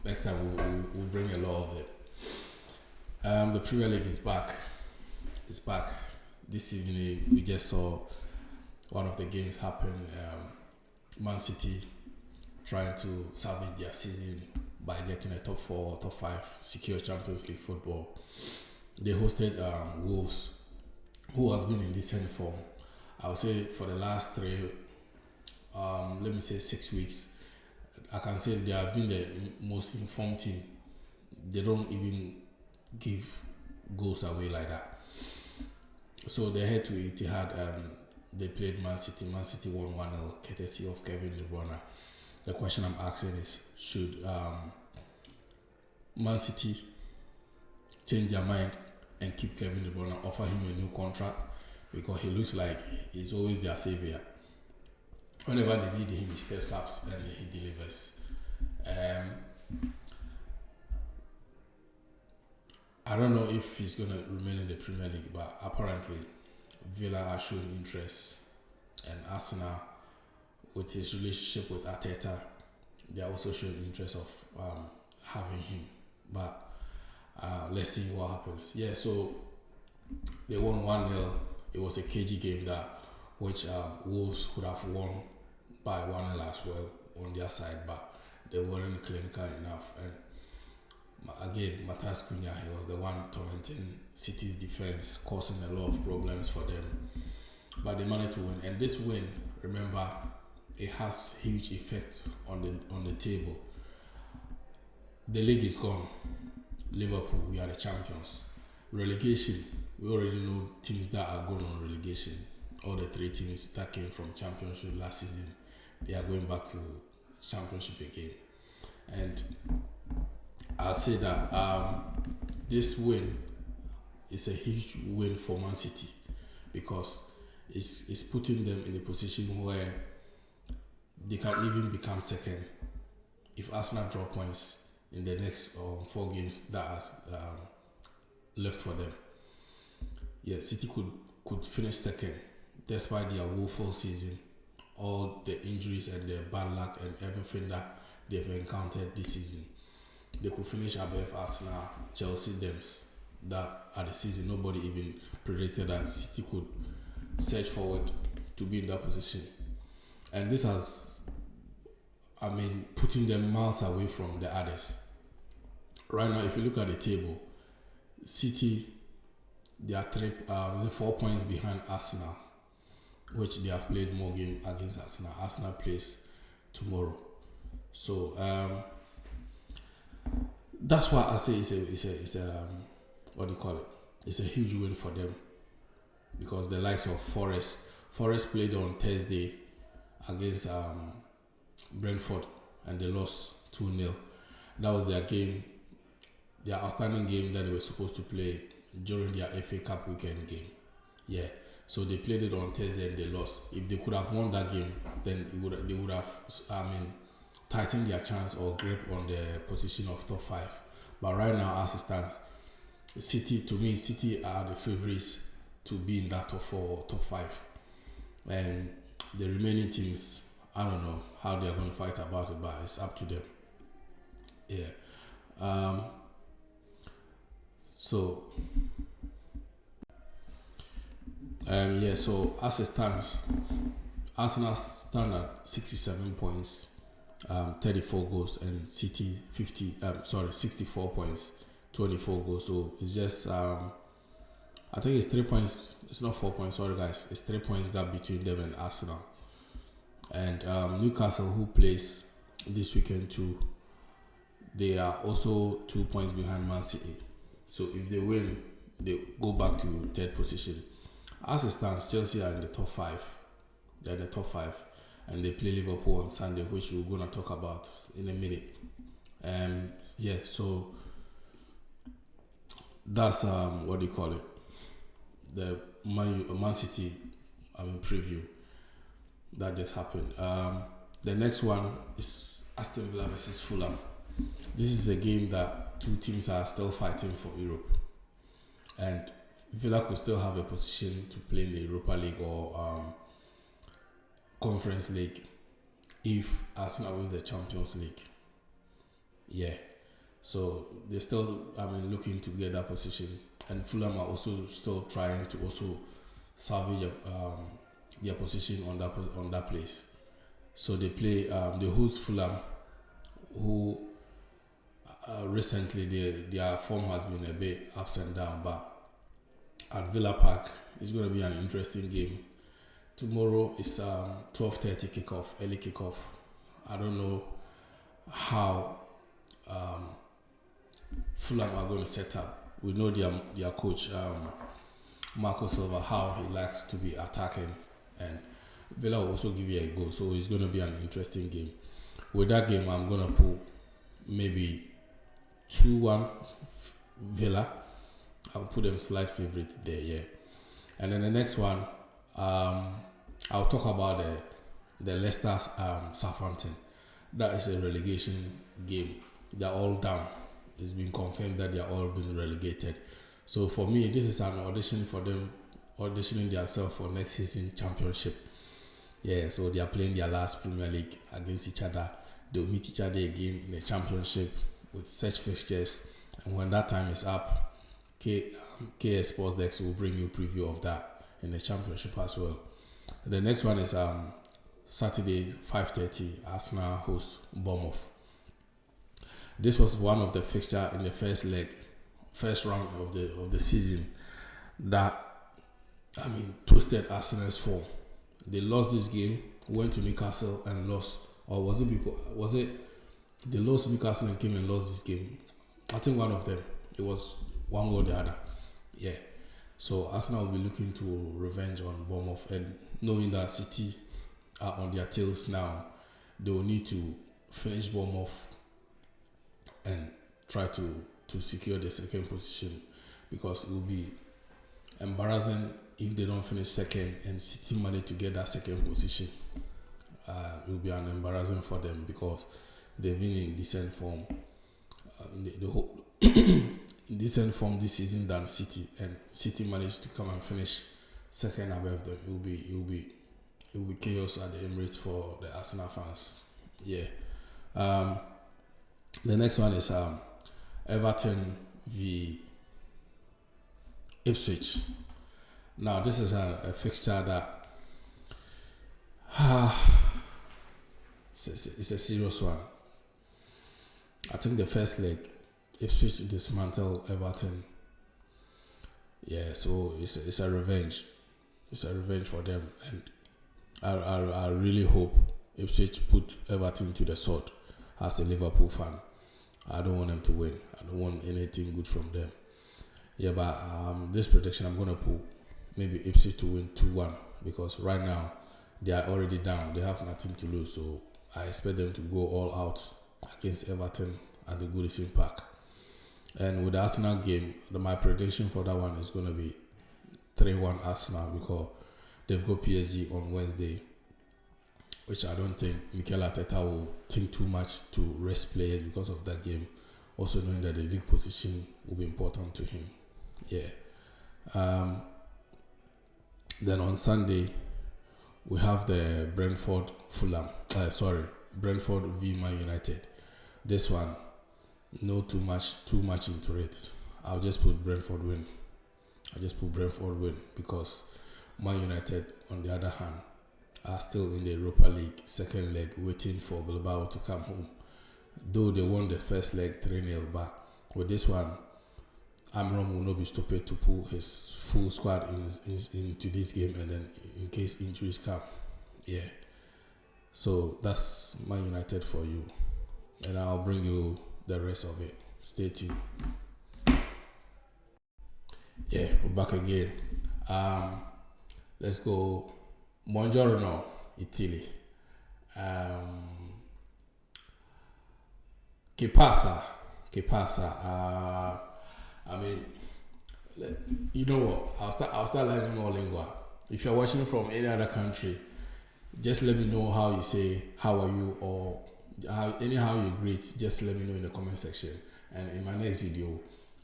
next time we'll bring a lot of it. The Premier League is back. It's back. This evening we just saw one of the games happen. Man City trying to salvage their season by getting a top 4, top 5 secure Champions League football. They hosted Wolves, who has been in decent form. I would say for the last 6 weeks. I can say they have been the most informed team. They don't even give goals away like that. So they head to Etihad and they played Man City. Man City won 1-0, courtesy of Kevin De Bruyne. The question I'm asking is, should Man City change their mind and keep Kevin De Bruyne, offer him a new contract? Because he looks like he's always their savior. Whenever they need him, he steps up and he delivers. I don't know if he's going to remain in the Premier League, but apparently Villa are showing interest, and Arsenal, with his relationship with Arteta, they are also showing interest of having him. But let's see what happens. Yeah, so they won 1-0. It was a Cagy game which Wolves could have won by 1-0 as well on their side, but they weren't clinical enough. And again, Matas Cunha, he was the one tormenting City's defense, causing a lot of problems for them. But they managed to win. And this win, remember, it has huge effect on the table. The league is gone. Liverpool, we are the champions. Relegation, we already know teams that are going on relegation. All the 3 teams that came from Championship last season, they are going back to Championship again. And I'll say that this win is a huge win for Man City, because it's putting them in a position where they can even become second if Arsenal drop points in the next 4 games that are left for them. Yeah, City could finish second despite their woeful season, all the injuries and the bad luck and everything that they've encountered this season. They could finish above Arsenal, Chelsea, them. That at the season nobody even predicted that City could surge forward to be in that position. And this has, putting them miles away from the others. Right now, if you look at the table, City, they are 4 points behind Arsenal, which they have played more games against Arsenal. Arsenal plays tomorrow. So that's why I say it's a what do you call it? It's a huge win for them, because the likes of Forest played on Thursday against Brentford and they lost 2-0. That was their game, their outstanding game that they were supposed to play during their FA Cup weekend game. Yeah, so they played it on Thursday and they lost. If they could have won that game, then they would have tightened their chance or grip on the position of top 5. But right now, as it stands, City are the favorites to be in that top 4 or top 5. And the remaining teams, I don't know how they're going to fight about it, but it's up to them. Yeah. So as it stands, Arsenal stand at 67 points, 34 goals, and City 64 points, 24 goals. So it's just I think it's 3 points. It's not 4 points. Sorry guys, it's 3 points gap between them and Arsenal. And Newcastle, who plays this weekend too, they are also 2 points behind Man City. So if they win, they go back to 3rd position. As it stands, Chelsea are in the top 5. They're in the top 5, and they play Liverpool on Sunday, which we're gonna talk about in a minute. So that's what do you call it? The Man City preview that just happened. The next one is Aston Villa versus Fulham. This is a game that 2 teams are still fighting for Europe, and Villa could still have a position to play in the Europa League or Conference League if Arsenal win the Champions League. Yeah, So they're still, looking to get that position. And Fulham are also still trying to also salvage their position on that place. So they play, they host Fulham, who recently their form has been a bit ups and down, but at Villa Park it's going to be an interesting game. Tomorrow is 12:30 kickoff, early kickoff. I don't know how Fulham are going to set up. We know their coach Marco Silva, how he likes to be attacking, and Villa will also give you a goal, so it's going to be an interesting game. With that game, I'm going to put maybe 2-1 Villa. I'll put them slight favorite there, yeah. And then the next one, I'll talk about the Leicester Southampton. That is a relegation game. They're all down. It's been confirmed that they're all been relegated. So for me, this is an audition for them, auditioning themselves for next season championship. Yeah, so they are playing their last Premier League against each other. They'll meet each other again in the championship with such fixtures. And when that time is up, KS Sports Dex will bring you a preview of that in the championship as well. The next one is Saturday 5:30. Arsenal host Bournemouth. This was one of the fixture in the first round of the season that toasted Arsenal's form. They lost this game, went to Newcastle and lost, or was it they lost to Newcastle and came and lost this game? I think one of them. It was one or the other. Yeah. So Arsenal will be looking to revenge on Bournemouth, and knowing that City are on their tails now, they will need to finish Bournemouth and try to secure the second position, because it will be embarrassing if they don't finish second and City manage to get that second position. It will be an embarrassing for them, because they've been in decent form the whole in decent form this season than City, and City managed to come and finish second above them. It will be chaos at the Emirates for the Arsenal fans. Yeah. The next one is Everton v Ipswich. Now this is a fixture that it's a serious one. I think the first leg, Ipswich dismantled Everton. Yeah, so it's a revenge. It's a revenge for them, and I really hope Ipswich put Everton to the sword. As a Liverpool fan, I don't want them to win. I don't want anything good from them. Yeah, but this prediction, I'm gonna put maybe Ipswich to win 2-1, because right now they are already down. They have nothing to lose, so I expect them to go all out against Everton at the Goodison Park. And with the Arsenal game, my prediction for that one is going to be 3-1 Arsenal, because they've got PSG on Wednesday, which I don't think Mikel Arteta will think too much to rest players because of that game, also knowing that the league position will be important to him. Yeah. Then on Sunday, we have the Brentford v Man United. This one, no too much into it. I'll just put Brentford win. Because Man United, on the other hand, are still in the Europa League second leg, waiting for Bilbao to come home. Though they won the first leg 3-0, but with this one, Amram will not be stopped to pull his full squad into this game, and then in case injuries come. Yeah. So that's Man United for you, and I'll bring you the rest of it. Stay tuned. Yeah, we're back again. Let's go. Buongiorno, Italy. Che pasa? You know what? I'll start learning more lingua. If you're watching from any other country, just let me know how you say how are you, or anyhow you greet. Just let me know in the comment section, and in my next video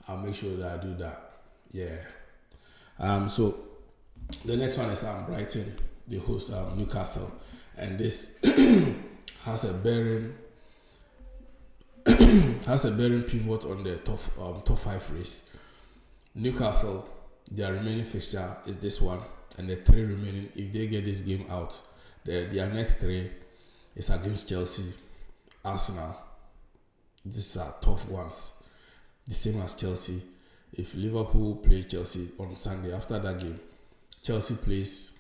I'll make sure that I do that. Yeah. So the next one is Brighton. They host Newcastle, and this has a bearing has a bearing pivot on the top 5 race. Newcastle, their remaining fixture is this one, and the 3 remaining, if they get this game out, their next 3 is against Chelsea, Arsenal. These are tough ones, the same as Chelsea. If Liverpool play Chelsea on Sunday, after that game, Chelsea plays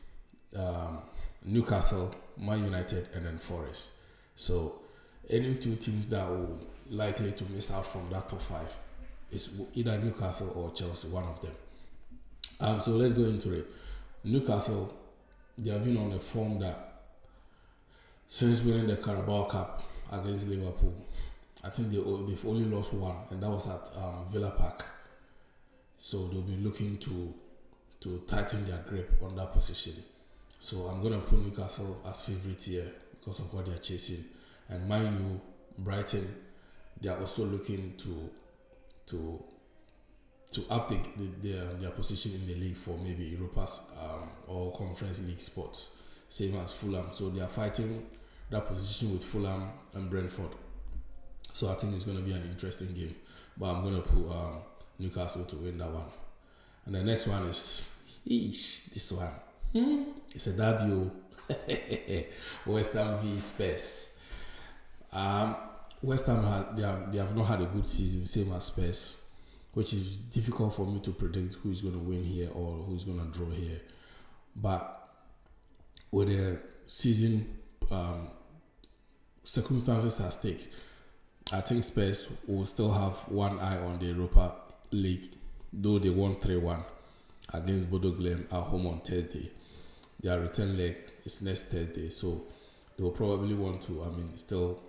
Newcastle, Man United, and then Forest. So any 2 teams that will likely to miss out from that top 5 is either Newcastle or Chelsea, one of them. So let's go into it. Newcastle, they have been on a form that since winning the Carabao Cup against Liverpool, I think they've only lost 1, and that was at Villa Park. So they'll be looking to tighten their grip on that position. So I'm going to put Newcastle as favourite here because of what they're chasing. And mind you, Brighton, they are also looking to up their position in the league for maybe Europa's or Conference League spots, same as Fulham. So they are fighting that position with Fulham and Brentford. So I think it's going to be an interesting game. But I'm going to put Newcastle to win that one. And the next one is this one. It's a derby. West Ham v Spurs. West Ham they have not had a good season, same as Spurs, which is difficult for me to predict who is going to win here or who is going to draw here. But with the season circumstances at stake, I think Spurs will still have one eye on the Europa League, though they won 3-1 against Bodo Glimt at home on Thursday. Their return leg is next Thursday, so they will probably want to, still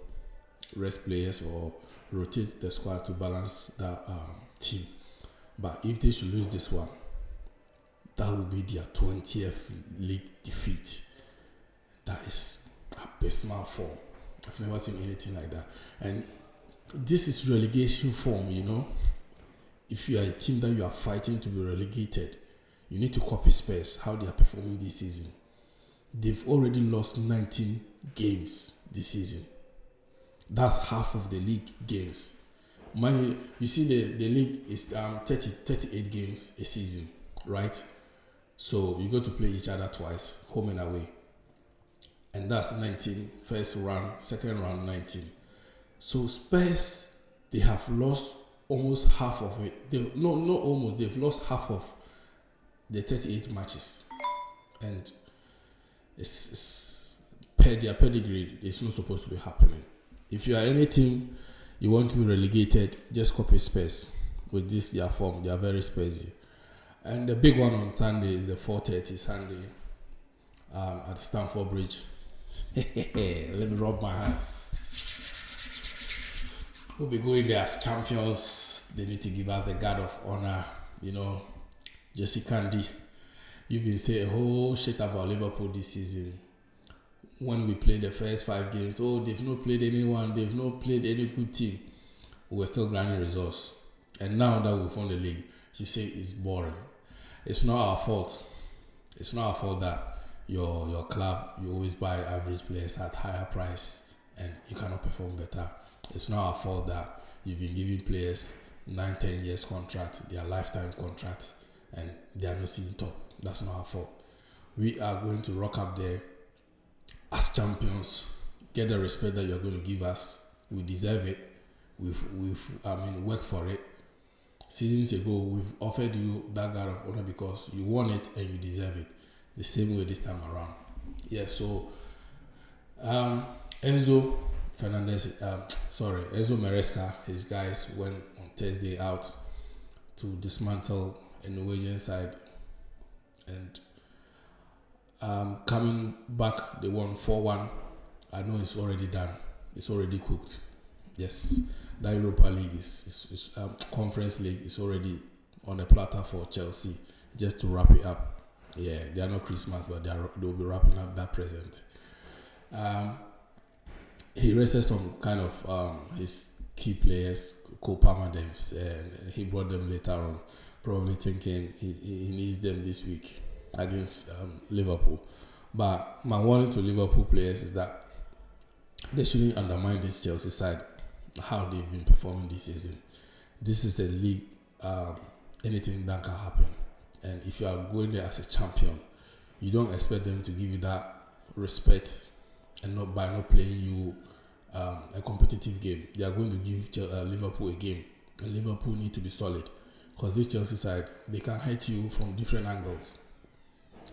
rest players or rotate the squad to balance that team. But if they should lose this one, that will be their 20th league defeat. That is abysmal form. I've never seen anything like that. And this is relegation form, you know. If you are a team that you are fighting to be relegated, you need to copy Spurs, how they are performing this season. They've already lost 19 games this season. That's half of the league games. You see the league is 38 games a season, right? So you go to play each other twice, home and away. And that's 19, first round, second round 19. So Spurs, they have lost almost half of it. They've lost half of the 38 matches. And it's their pedigree, it's not supposed to be happening. If you are any team, you want to be relegated, just copy Spurs. With this, their form, they are very Spursy. And the big one on Sunday is the 4:30 Sunday at Stamford Bridge. Let me rub my hands. We'll be going there as champions. They need to give us the guard of honor. You know, Jesse Candy. You've been saying a whole shit about Liverpool this season. When we played the first 5 games, they've not played anyone, they've not played any good team. We were still grinding results. And now that we've won the league, you say it's boring. It's not our fault. It's not our fault that your club, you always buy average players at higher price and you cannot perform better. It's not our fault that you've been giving players 9-10 years contract, their lifetime contracts, and they are not seeing top. That's not our fault. We are going to rock up there as champions, get the respect that you're going to give us. We deserve it. We've worked for it. Seasons ago, we've offered you that guard of honor because you won it and you deserve it. The same way this time around. Yeah, so Enzo Maresca, his guys went on Thursday out to dismantle a Norwegian side, and coming back, they won 4-1. I know it's already done. It's already cooked. Yes, the Europa League is Conference League is already on the platter for Chelsea. Just to wrap it up. Yeah, they are not Christmas, but they'll be wrapping up that present. He rested some kind of his key players, co-permanents, and he brought them later on, probably thinking he needs them this week against Liverpool. But my warning to Liverpool players is that they shouldn't undermine this Chelsea side. how they've been performing this season. This is the league. Anything that can happen, and if you are going there as a champion, you don't expect them to give you that respect, and not by not playing you a competitive game. They are going to give Liverpool a game, and Liverpool need to be solid, because this Chelsea side, they can hit you from different angles.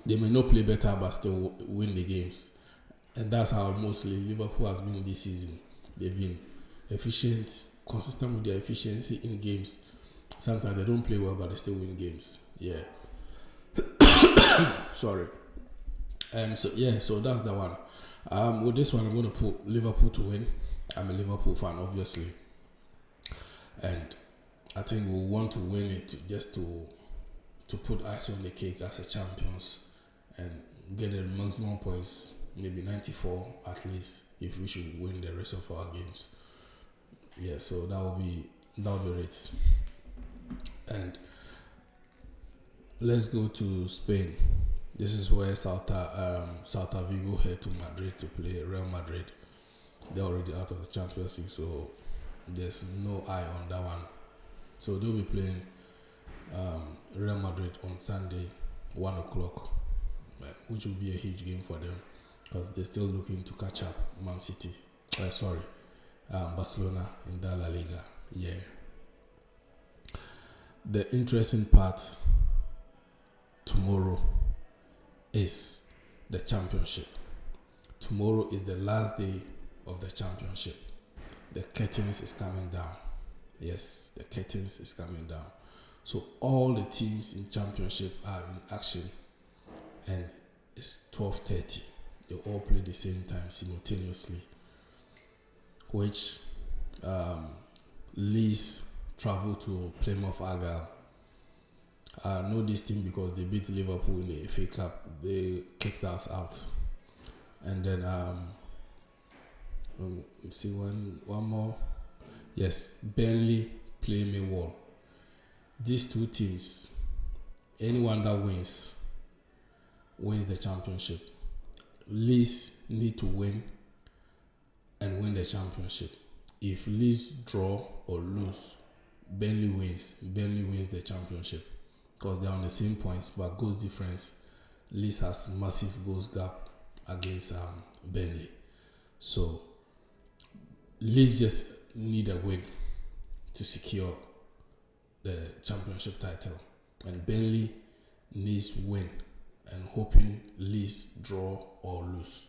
They may not play better but still win the games, and that's how mostly Liverpool has been this season. They've been efficient, consistent with their efficiency in games. Sometimes they don't play well but they still win games. Yeah. Sorry. So that's the one. With this one, I'm going to put Liverpool to win. I'm a Liverpool fan, obviously, and I think we want to win it just to put ice on the cake as a champions and get the maximum points, maybe 94 at least, if we should win the rest of our games. Yeah, so that will be it. And let's go to Spain. This is where Celta Vigo head to Madrid to play Real Madrid. They're already out of the Champions League, so there's no eye on that one. So they'll be playing Real Madrid on Sunday, 1 o'clock, which will be a huge game for them because they're still looking to catch up Man City. Barcelona in the La Liga. Yeah. The interesting part tomorrow is the championship. Tomorrow is the last day of the championship. The curtains is coming down. Yes, the curtains is coming down. So all the teams in championship are in action, and it's 12:30. They all play the same time simultaneously, which Leeds travel to Plymouth Argyle. I know this team because they beat Liverpool in the FA Cup. They kicked us out. And then see one more. Yes, Burnley play Millwall. These two teams, anyone that wins the championship. Leeds need to win and win the championship. If Leeds draw or lose, Burnley wins the championship because they're on the same points, but goals difference. Leeds has massive goals gap against Burnley. So Leeds just need a win to secure the championship title, and Burnley needs win and hoping Leeds draw or lose.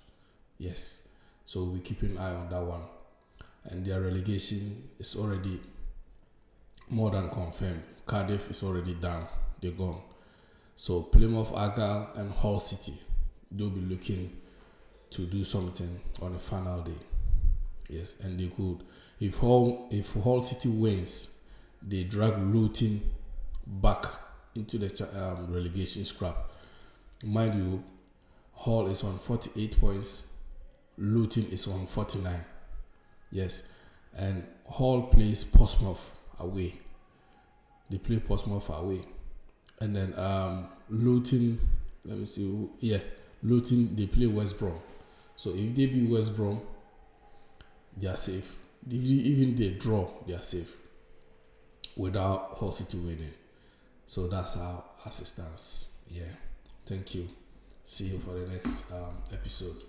Yes, so we're keeping an eye on that one. And their relegation is already more than confirmed. Cardiff is already done. They're gone. So Plymouth Argyle and Hull City, they'll be looking to do something on the final day. Yes, and they could. If Hull City wins, they drag Luton back into the relegation scrap. Mind you, Hull is on 48 points. Luton is on 49. Yes, and Hull plays Portsmouth away. They play Portsmouth away. And then Luton, Luton, they play West Brom. So if they beat West Brom, they are safe. Even they draw, they are safe without Hull City winning. So that's how as it stands. Yeah. Thank you. See you for the next episode.